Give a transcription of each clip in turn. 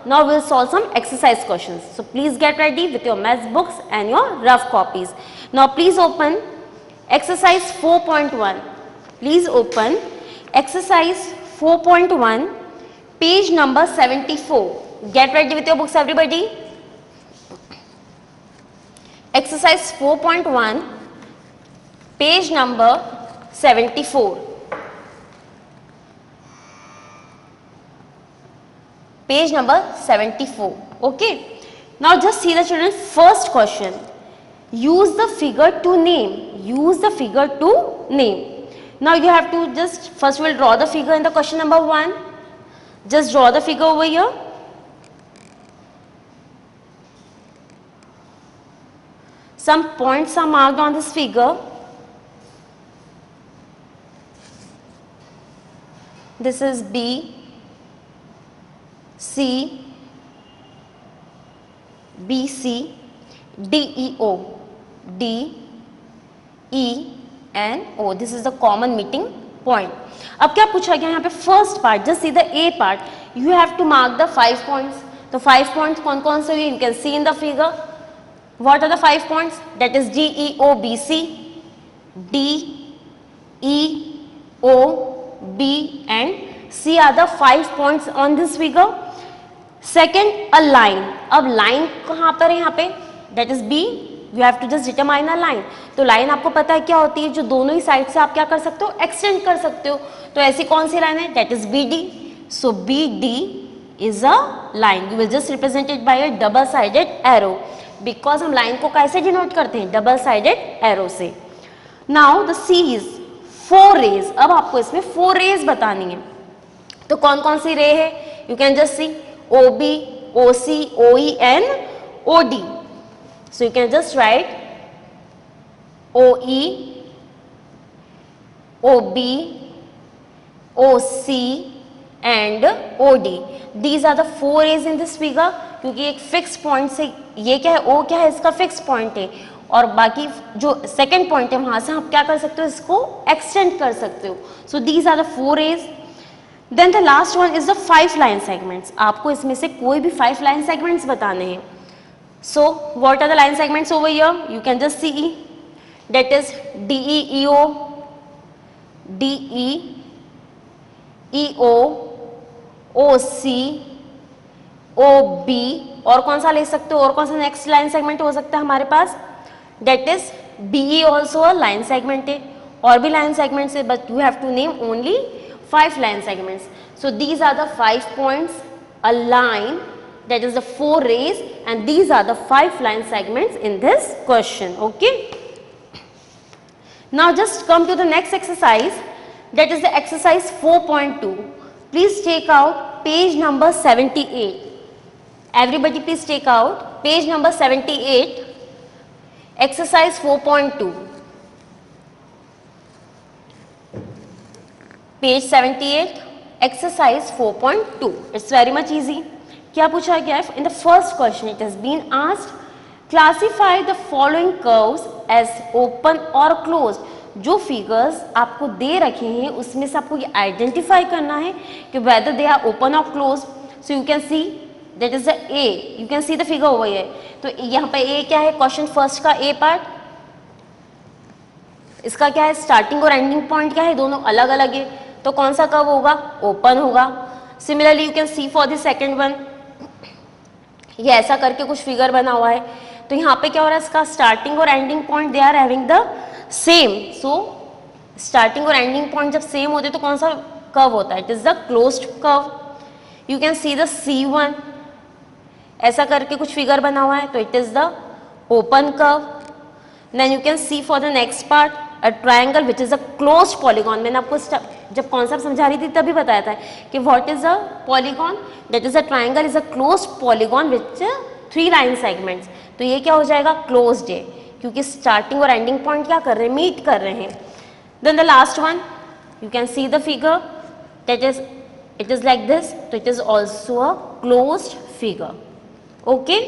Now we'll solve some exercise questions. So please get ready with your math books and your rough copies. Now please open exercise 4.1. Please open exercise 4.1, page number 74. Get ready with your books, everybody. Exercise 4.1, page number 74. Page number 74. Okay. Now just see the children. First question. Use the figure to name. Use the figure to name. Now you have to just first we'll draw the figure in the question number 1. Just draw the figure over here. Some points are marked on this figure. This is B, C, BC, DEO, D, E and O. This is the common meeting point. अब क्या पूछा गया यहाँ पे first part, just see the A part, you have to mark the 5 points. तो 5 points कौन कौन से हुए, you can see in the figure. What are the 5 points? That is DEO BC, DEO B and C are the 5 points on this figure. Second, a line. अब line कहाँ पर है यहाँ पे? That is B. You have to just determine a line. तो line आपको पता है क्या होती है, जो दोनों ही साइड से आप क्या कर सकते हो, एक्सटेंड कर सकते हो. तो ऐसी कौन सी लाइन है? That is BD. So BD is a line. You will just represent it by a double-sided arrow. Because हम line को कैसे डिनोट करते हैं? Double-sided arrow से. Now the C is 4 rays. अब आपको इसमें 4 rays बतानी है. तो कौन कौन सी रे है? You can just see OB, OC, OE and OD. So you can just write OE, OB, OC and OD. These are the 4 rays in this figure. क्योंकि एक फिक्स पॉइंट से ये क्या है, O क्या है, इसका फिक्स पॉइंट है और बाकी जो सेकेंड पॉइंट है वहां से आप क्या कर सकते हो, इसको एक्सटेंड कर सकते हो. So these are the 4 rays. Then the last one is the 5 line segments. आपको इसमें से कोई भी 5 line segments बताने हैं. So what are the line segments over here? You can just see. That is DEO, DEO, OC, OB. और कौन सा ले सकते हो, और कौन सा नेक्स्ट लाइन सेगमेंट हो सकता है हमारे पास? That is BE also a line segment है. और भी line segments है, but you have to name only 5 line segments. So these are the 5 points, a line, that is the 4 rays, and these are the 5 line segments in this question. Okay. Now just come to the next exercise, that is the exercise 4.2. Please take out page number 78. Everybody please take out page number 78, exercise 4.2. Page 78, exercise 4.2. It's very much easy. क्या पूछा गया है? In the first question it has been asked, classify the following curves as open or closed. जो figures आपको दे रखे हैं उसमें से आपको ये आइडेंटिफाई करना है कि whether they are open or closed. So you can see that is the A. You can see the figure over here. तो यहाँ पे A क्या है? क्वेश्चन फर्स्ट का A पार्ट. इसका क्या है? स्टार्टिंग और एंडिंग पॉइंट क्या है? दोनों अलग अलग है. तो कौन सा कर्व होगा? ओपन होगा. Similarly you can see for the second one. ये ऐसा करके कुछ फिगर बना हुआ है. तो यहाँ पे क्या हो रहा है? इसका स्टार्टिंग और ending point they are having the same. So starting और एंडिंग पॉइंट जब सेम होते तो कौन सा कर्व होता है? It is the closed curve. You can see the C1. ऐसा करके कुछ फिगर बना हुआ है तो it is the open curve. Then you can see for the next part a triangle which is a closed polygon. मैंने आपको जब कॉन्सेप्ट समझा रही थी तभी बताया था कि what is a polygon? That is a triangle is a closed polygon with 3 line segments. तो ये क्या हो जाएगा? closed है क्योंकि स्टार्टिंग और एंडिंग पॉइंट क्या कर रहे हैं? मीट कर रहे हैं. Then the last one, you can see the figure. That is, it is like this. So it is also a closed figure. Okay.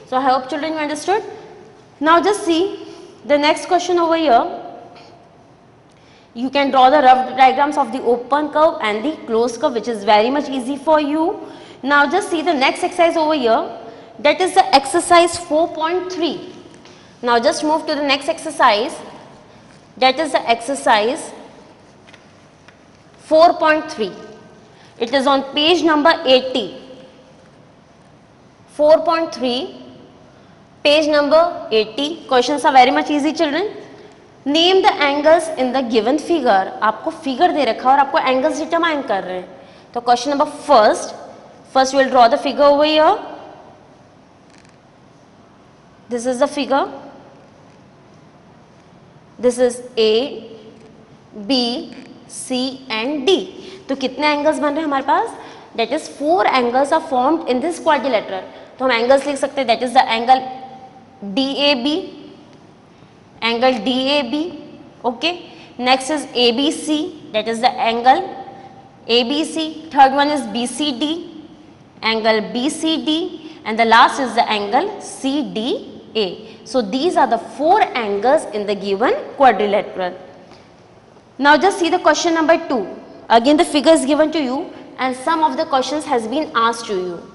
So I hope children you understood. Now just see the next question over here. You can draw the rough diagrams of the open curve and the closed curve, which is very much easy for you. Now just see the next exercise over here, that is the exercise 4.3. Now just move to the next exercise, that is the exercise 4.3. It is on page number 80. 4.3, page number 80. Questions are very much easy, children. Name the angles in the given figure. आपको figure दे रखा है और आपको angles determine कर रहे हैं. तो question number first we will draw the figure over here. This is the figure. This is A, B, C and D. तो कितने एंगल्स बन रहे हैं हमारे पास? That is 4 angles are formed in this quadrilateral. तो हम एंगल्स लिख सकते हैं. That is the angle DAB, angle DAB. Okay. Next is ABC. That is the angle ABC. Third one is BCD, angle BCD, and the last is the angle CDA. So these are the 4 angles in the given quadrilateral. Now just see the question number 2. Again the figure is given to you and some of the questions has been asked to you.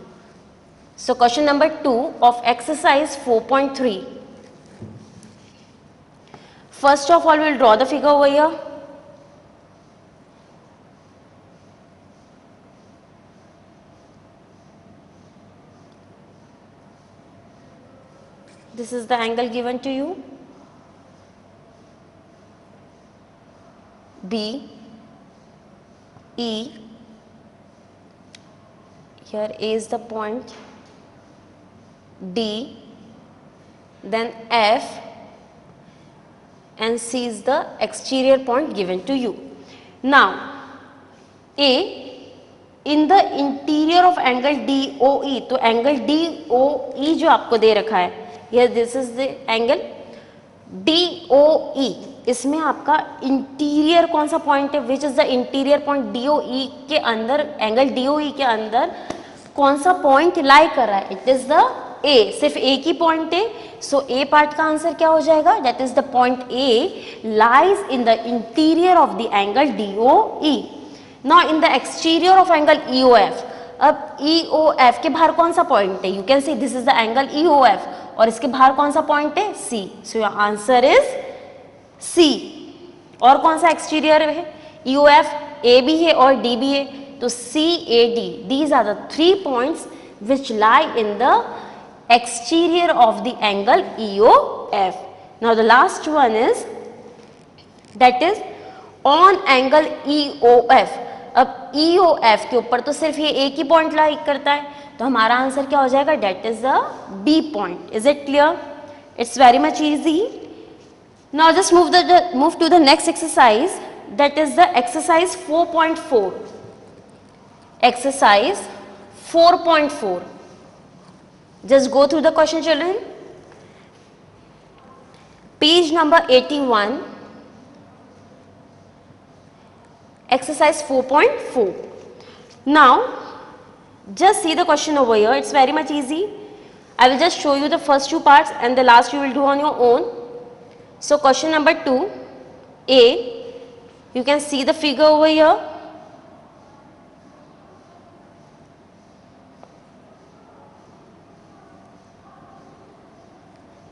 So question number 2 of exercise 4.3. First of all we will draw the figure over here. This is the angle given to you. B, E, here A is the point, D, then F and C is the exterior point given to you. Now A in the interior of angle DOE, तो angle DOE जो आपको दे रखा है, here this is the angle DOE, इसमें आपका interior कौन सा point है, which is the interior point DOE के अंदर, एंगल DOE के अंदर कौन सा पॉइंट लाई कर रहा है, इट इज द A, सिर्फ एक ही पॉइंट है. सो A पार्ट का आंसर क्या हो जाएगा, that is the point A lies in the interior of the angle DOE. Now in the exterior of angle EOF, अब EOF के बाहर कौन सा पॉइंट है, you can see this is the angle EOF और इसके बाहर कौन सा पॉइंट है, C. So your answer is C. और कौन सा एक्सटीरियर है, EOF, A भी है और D भी है, तो CAD, these are the 3 points which lie in the exterior of the angle EOF. Now the last one is, that is on angle EOF. अब EOF के ऊपर तो सिर्फ ये एक ही पॉइंट लाई करता है, तो हमारा आंसर क्या हो जाएगा, that is the B point. Is it clear? It's very much easy. Now just move to the next exercise, that is the exercise 4.4. Exercise 4.4. Just go through the question, children. Page number 81. Exercise 4.4. Now just see the question over here. It's very much easy. I will just show you the first 2 parts and the last you will do on your own. So question number 2, A, you can see the figure over here.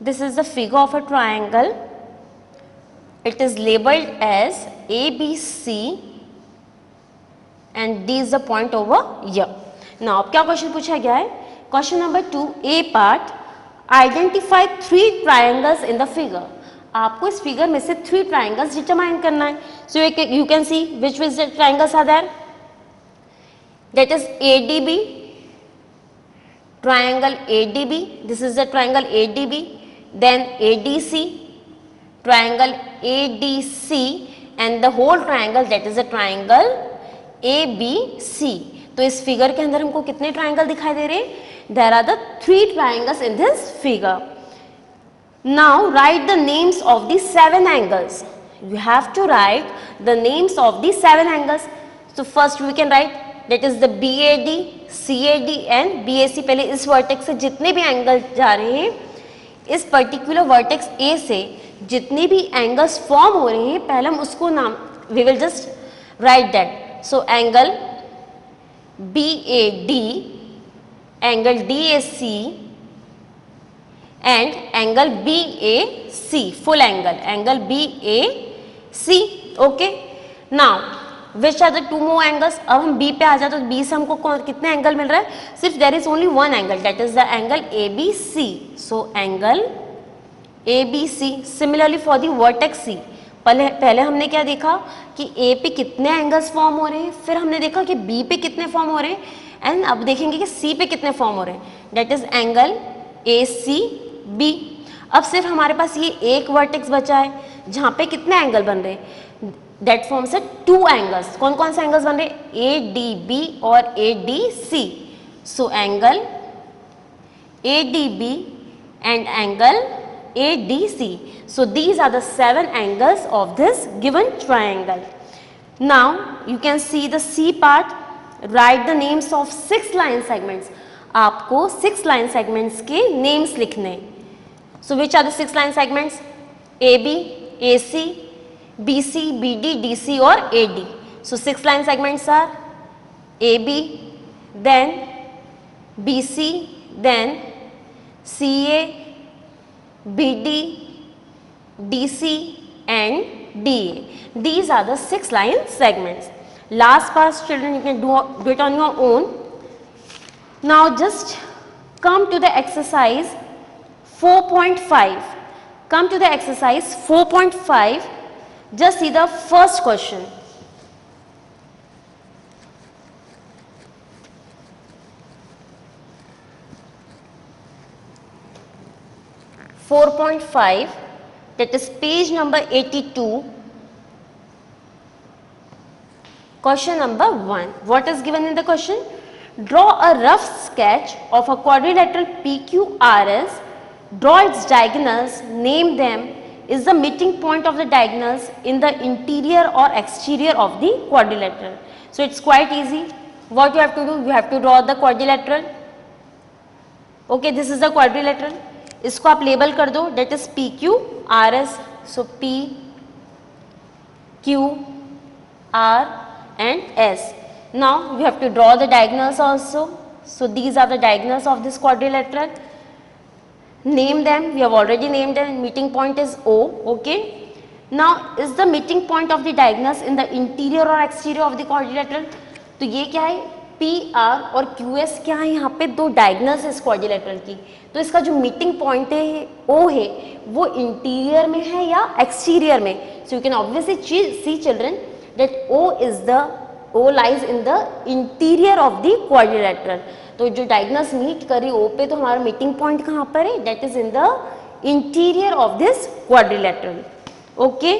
This is the figure of a triangle. It is labeled as ABC and D is the point over here. Now अब क्या question पूछा गया है, question number 2, A part, identify 3 triangles in the figure. आपको इस figure में से 3 triangles determine करना है. So you can see which which the triangles are there, that is ADB, triangle ADB, this is the triangle ADB, then ADC, triangle ADC and the whole triangle, that is the triangle ABC. तो इस figure के अंदर हमको कितने triangle दिखाई दे रहे हैं, there are the 3 triangles in this figure. Now write the names of the 7 angles. You have to write the names of the 7 angles. So first we can write, that is the BAD, CAD and BAC. पहले इस vertex से जितने भी angle जा रहे हैं, इस particular vertex A से जितने भी एंगल्स फॉर्म हो रहे हैं, पहले हम उसको नाम, we will just write that. So angle BAD angle DAC and angle BAC, full angle BAC. Okay, now which are the two more angles? अब हम B पे आ जाए तो B से हमको कितने एंगल मिल रहा है? सिर्फ there is only one angle, that is the angle ABC. So angle ABC. Similarly for the vertex C, पहले हमने क्या देखा कि A पे कितने एंगल्स फॉर्म हो रहे हैं, फिर हमने देखा कि B पे कितने फॉर्म हो रहे हैं, एंड अब देखेंगे कि C पे कितने फॉर्म हो रहे हैं, that is angle ACB. अब सिर्फ हमारे पास ये एक वर्टेक्स बचा है जहां पे कितने एंगल बन रहे हैं, दैट फॉर्म्स टू एंगल्स. कौन कौन से एंगल्स बन रहे हैं? ADB और ADC. So angle ADB and angle ADC. So these are the 7 angles of this given triangle. Now you can see the C part. Write the names of 6 line segments. आपको 6 line segments के names लिखने. So which are the 6 line segments? AB, AC, BC, BD, DC और AD. So 6 line segments are AB, then BC, then CA, BD, DC and DA. These are the 6 line segments. Last part, children, you can do it on your own. Now just come to the exercise 4.5. Come to the exercise 4.5. Just see the first question. That is page number 82. Question number 1. What is given in the question? Draw a rough sketch of a quadrilateral PQRS. Draw its diagonals, name them. Is the meeting point of the diagonals in the interior or exterior of the quadrilateral? So it's quite easy. What you have to do? You have to draw the quadrilateral. Okay, this is the quadrilateral. इसको आप label कर दो, that is PQRS. So P, Q, R and S. Now we have to draw the diagonals also. So these are the diagonals of this quadrilateral. Name them. We have already named them. Meeting point is O. Okay. Now is the meeting point of the diagonals in the interior or exterior of the quadrilateral? तो ये क्या है? PR और QS क्या है? यहाँ पे दो डायगनल्स है इस क्वाड्रिलेटरल की, तो इसका जो मीटिंग पॉइंट है O है वो इंटीरियर में है या एक्सटीरियर में. So you can obviously see children that O lies in the interior of the quadrilateral. तो जो डायगनल्स मीट कर रही O पे, तो हमारा मीटिंग पॉइंट कहाँ पर है? That is in the interior of this quadrilateral. Okay.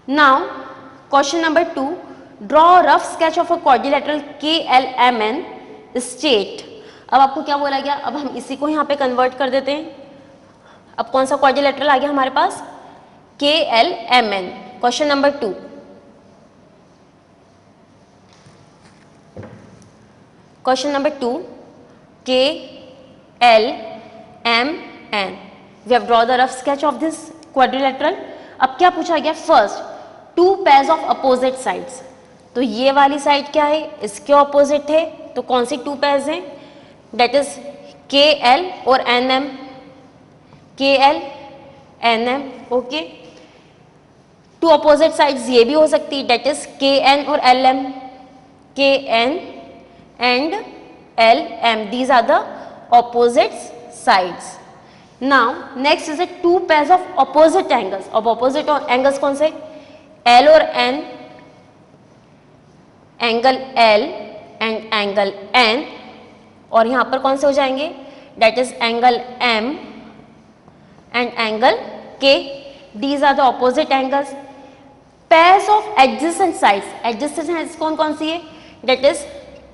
Now question number 2. Draw a rough sketch of a quadrilateral KLMN. State. अब आपको क्या बोला गया? अब हम इसी को यहाँ पे कन्वर्ट कर देते हैं. अब कौन सा क्वाड्रिलेटरल आ गया हमारे पास? KLMN. Question number 2. Question number 2. KLMN. We have drawn the rough sketch of this quadrilateral. अब क्या पूछा गया? First, 2 pairs of opposite sides. तो ये वाली साइड क्या है? इसके ऑपोजिट है. तो कौन सी 2 पेयर्स हैं? दैट इज KL और NM. KL NM. Okay. 2 opposite sides ये भी हो सकती है. दैट इज KN और LM. KN and LM. These are the opposite sides. Now next is 2 pairs of opposite angles. अब ऑपोजिट एंगल्स कौन से? L और N. Angle L and angle N. और यहां पर कौन से हो जाएंगे? That is angle M and angle K. These are the opposite angles. Pairs of adjacent sides. Adjacent sides कौन कौन सी है? दैट इज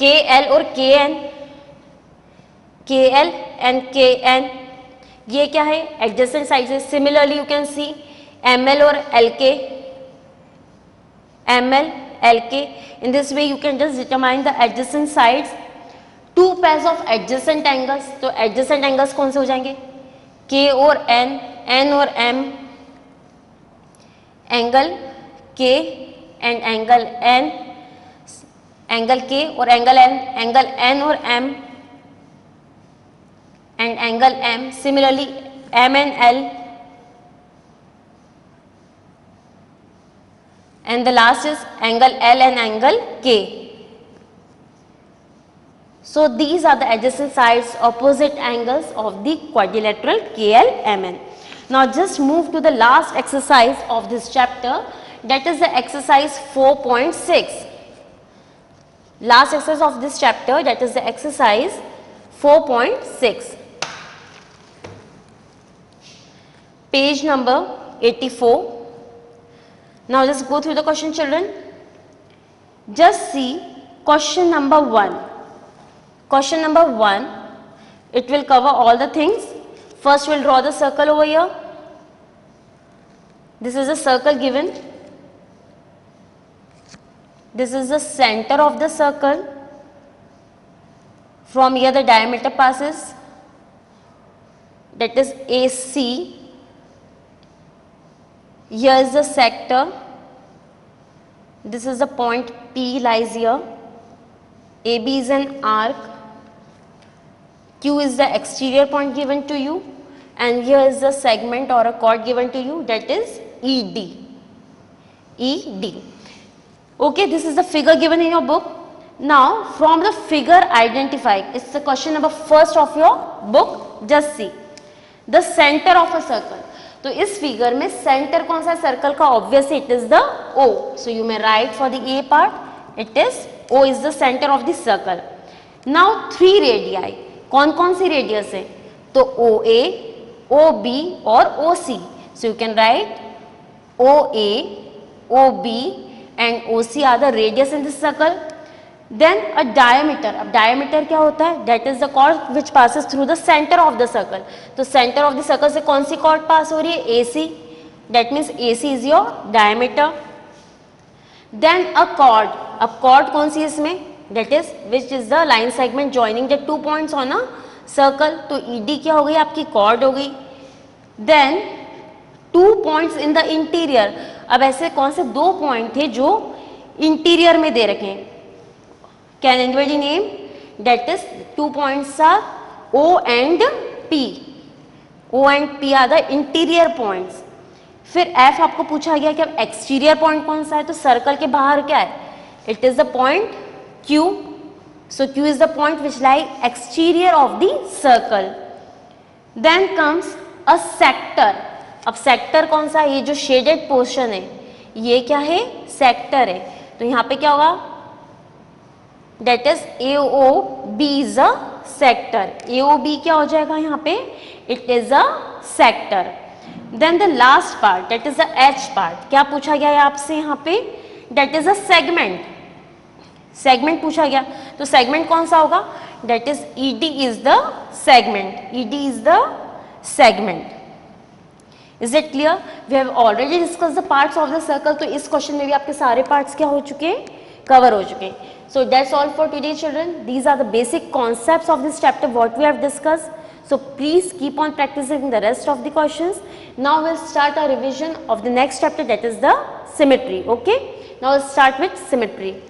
KL और KN. KL and KN. ये क्या है? एडजेसेंट साइड्स है. Similarly you can see ML और LK. ML, LK. In this way you can just determine the adjacent sides. 2 pairs of adjacent angles. तो adjacent angles कौन से हो जाएंगे? K और N, N और M. Angle K and angle N. Angle K और angle N, angle N और M. and angle M. Similarly, M and L. And the last is angle L and angle K. So these are the adjacent sides, opposite angles of the quadrilateral KLMN. Now just move to the last exercise of this chapter, that is the exercise 4.6. Last exercise of this chapter, that is the exercise 4.6. Page number 84. Now just go through the question, children. Just see question number 1. Question number 1, it will cover all the things. First we'll draw the circle over here. This is a circle given. This is the center of the circle. From here the diameter passes, that is AC. Here is the sector. This is the point P lies here. AB is an arc. Q is the exterior point given to you, and here is the segment or a chord given to you, that is ED. ED. Okay, this is the figure given in your book. Now from the figure identify, it's the question number first of your book. Just see the center of a circle. तो इस figure में centre कौन सा circle का? Obviously it is the O. So you may right for the A part, it is O is the centre of the circle. Now 3 radii, कौन कौन सी radius है? तो OA, OB और OC. So you can write OA, OB and OC are the radius in this circle. Then a diameter. अब diameter क्या होता है? That is the chord which passes through the center of the circle. तो center of the circle से कौन सी chord pass हो रही है? AC. That means AC is your diameter. Then a chord. अब chord कौन सी है इसमें? That is which is the line segment joining the 2 points on a circle. तो ED क्या हो गई? आपकी chord हो गई. Then 2 points in the interior. अब ऐसे कौन से 2 पॉइंट थे जो इंटीरियर में दे रखे हैं? Can anybody name? That is 2 points are O and P. O and P are the interior points. फिर F आपको पूछा गया कि अब एक्सटीरियर पॉइंट कौन सा है? तो सर्कल के बाहर क्या है? It is the point Q. So Q is the point which lie exterior of the circle. Then comes a sector. अब सेक्टर कौन सा है? ये जो शेडेड पोर्शन है ये क्या है? सेक्टर है. तो यहाँ पे क्या होगा? That is AOB is a sector. AOB क्या हो जाएगा यहाँ पे? It is a sector. Then the last part, that is the H part. क्या पूछा गया है आपसे यहाँ पे? That is a segment. Segment पूछा गया. तो segment कौन सा होगा? That is ED is the segment. ED is the segment. Is it clear? We have already discussed the parts of the circle. तो इस क्वेश्चन में भी आपके सारे पार्ट्स क्या हो चुके हैं? कवर हो चुके हैं. So that's all for today, children. These are the basic concepts of this chapter what we have discussed. So please keep on practicing the rest of the questions. Now we'll start our revision of the next chapter, that is the symmetry. Okay? Now we'll start with symmetry.